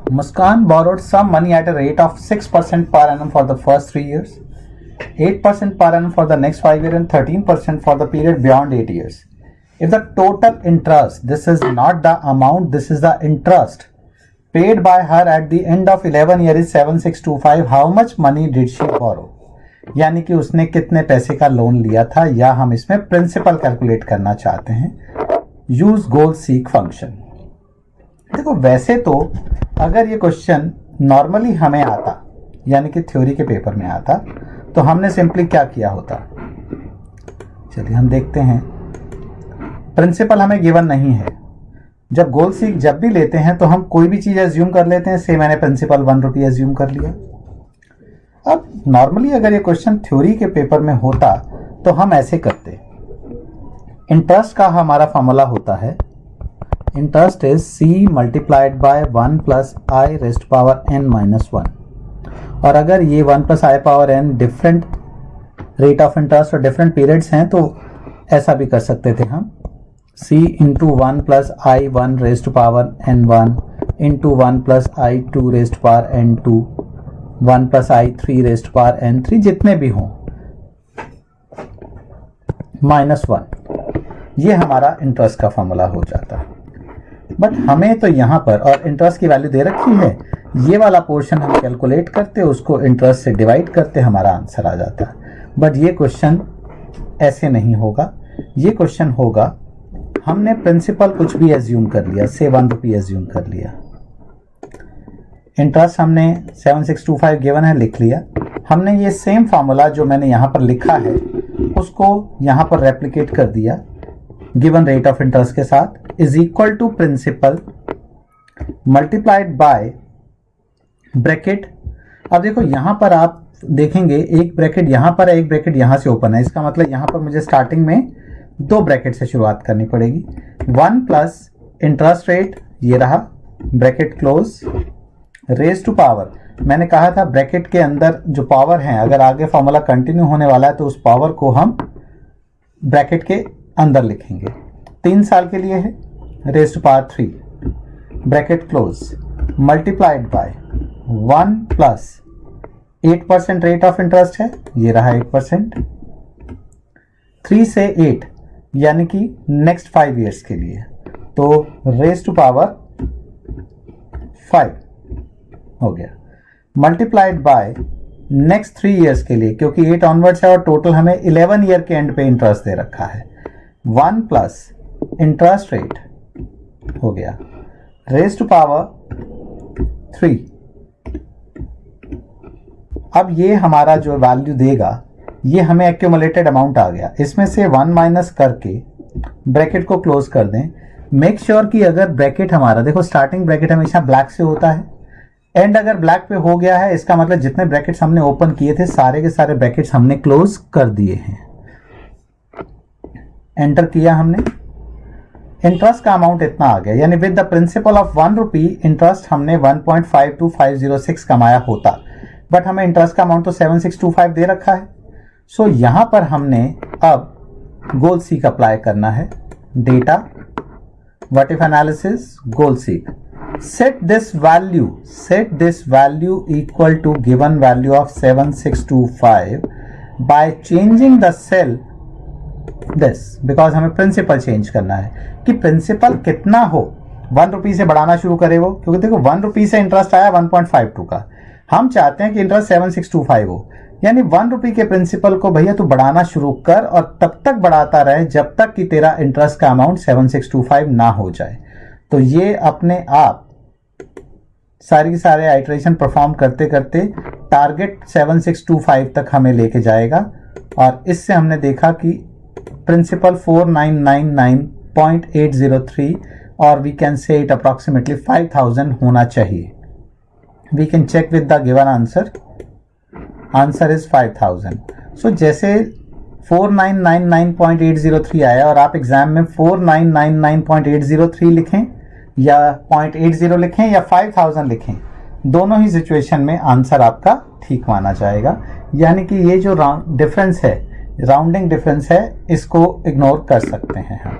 Muskan borrowed some money at a rate of 6% per annum for the first 3 years, 8% per annum for the next 5 years, and 13% for the period beyond 8 years. If the total interest, this is not the amount, this is the interest paid by her at the end of 11 years is 7625, how much money did she borrow? यानी कि उसने कितने पैसे का loan लिया था, या हम इसमें प्रिंसिपल कैलकुलेट करना चाहते हैं। यूज गोल सीक फंक्शन। देखो वैसे तो अगर ये क्वेश्चन नॉर्मली हमें आता, यानी कि थ्योरी के पेपर में आता, तो हमने सिंपली क्या किया होता। चलिए हम देखते हैं। प्रिंसिपल हमें गिवन नहीं है। जब गोल सीक जब भी लेते हैं तो हम कोई भी चीज एज्यूम कर लेते हैं। से मैंने प्रिंसिपल 1 रुपी एज्यूम कर लिया। अब नॉर्मली अगर ये क्वेश्चन थ्योरी के पेपर में होता तो हम ऐसे करते। इंटरेस्ट का हमारा फॉर्मूला होता है, interest is c multiplied by 1 plus I rest power n minus 1। और अगर ये 1 plus I power n different rate of interest और डिफरेंट पीरियड्स हैं तो ऐसा भी कर सकते थे हम, c into 1 plus I 1 rest power n1 into 1 plus I 2 rest power n2 1 plus I 3 rest power n3 जितने भी हों माइनस 1। ये हमारा इंटरेस्ट का फॉर्मूला हो जाता है। बट हमें तो यहाँ पर, और इंटरेस्ट की वैल्यू दे रखी है, ये वाला पोर्शन हम कैलकुलेट करते, उसको इंटरेस्ट से डिवाइड करते, हमारा आंसर आ जाता है। बट ये क्वेश्चन ऐसे नहीं होगा। ये क्वेश्चन होगा, हमने प्रिंसिपल कुछ भी एज्यूम कर लिया, से 1 रुपी एज्यूम कर लिया। इंटरेस्ट हमने 7625 गिवन है, लिख लिया। हमने ये सेम फार्मूला जो मैंने यहाँ पर लिखा है उसको यहाँ पर रेप्लिकेट कर दिया गिवन रेट ऑफ इंटरेस्ट के साथ, is equal to principal multiplied by bracket. अब देखो यहाँ पर आप देखेंगे एक ब्रैकेट यहाँ पर है, एक ब्रैकेट यहाँ से ओपन है। इसका मतलब यहाँ पर मुझे स्टार्टिंग में 2 ब्रैकेट से शुरुआत करनी पड़ेगी। 1 प्लस इंटरेस्ट रेट, ये रहा bracket close, raise to power. मैंने कहा था ब्रैकेट के अंदर जो पावर है, अगर आगे फॉर्मूला कंटिन्यू होने वाला है तो उस पावर को हम ब्रैकेट के अंदर लिखेंगे। 3 साल के लिए है, raise to power 3 bracket close multiplied by 1 plus 8% rate of interest है, ये रहा 8%, 3 से 8 यानी कि नेक्स्ट 5 ईयर्स के लिए, तो रेज टू पावर 5 हो गया, मल्टीप्लाइड बाय नेक्स्ट 3 ईयर्स के लिए, क्योंकि 8 ऑनवर्ड्स है और टोटल हमें 11 ईयर के एंड पे इंटरेस्ट दे रखा है। 1 प्लस इंटरेस्ट रेट हो गया, रेज टू पावर 3। अब ये हमारा जो वैल्यू देगा ये हमें एक्यूमुलेटेड अमाउंट आ गया। इसमें से 1 माइनस करके ब्रैकेट को क्लोज कर दें। मेक श्योर कि अगर ब्रैकेट हमारा, देखो स्टार्टिंग ब्रैकेट हमेशा ब्लैक से होता है, एंड अगर ब्लैक पे हो गया है इसका मतलब जितने ब्रैकेट्स हमने ओपन किए थे सारे के सारे ब्रैकेट्स हमने क्लोज कर दिए हैं। एंटर किया हमने, इंटरेस्ट का अमाउंट इतना आ गया, यानी with the principle of 1 rupee interest हमने 1.52506 कमाया होता, बट हमें इंटरेस्ट का अमाउंट तो 7625 दे रखा है। सो यहां पर हमने अब गोल सीक अप्लाई करना है। Data, what if analysis, goal seek. set this value equal to given value of 7625 by changing the cell this, because हमें प्रिंसिपल चेंज करना है कि प्रिंसिपल कितना हो। 1 रुपी से बढ़ाना शुरू करे वो, क्योंकि देखो 1 रुपी से इंटरेस्ट आया 1.52 का, हम चाहते हैं कि इंटरेस्ट 7625 हो, यानी 1 रुपी के प्रिंसिपल को भैया तू बढ़ाना शुरू कर और तब तक बढ़ाता रहे जब तक कि तेरा इंटरेस्ट का अमाउंट 7625 ना हो जाए। तो ये अपने आप सारी के सारे आइटरेशन परफॉर्म करते करते टारगेट 7625 तक हमें लेके जाएगा। और इससे हमने देखा कि प्रिंसिपल 4999.803 और we can say it approximately 5000 होना चाहिए। We can check with the given answer, answer is 5000। So जैसे 4999.803 आया और आप एग्जाम में 4999.803 लिखें या 0.80 लिखें या 5000 लिखें, दोनों ही सिचुएशन में आंसर आपका ठीक माना जाएगा। यानी कि ये जो डिफरेंस है, राउंडिंग डिफरेंस है, इसको इग्नोर कर सकते हैं हम।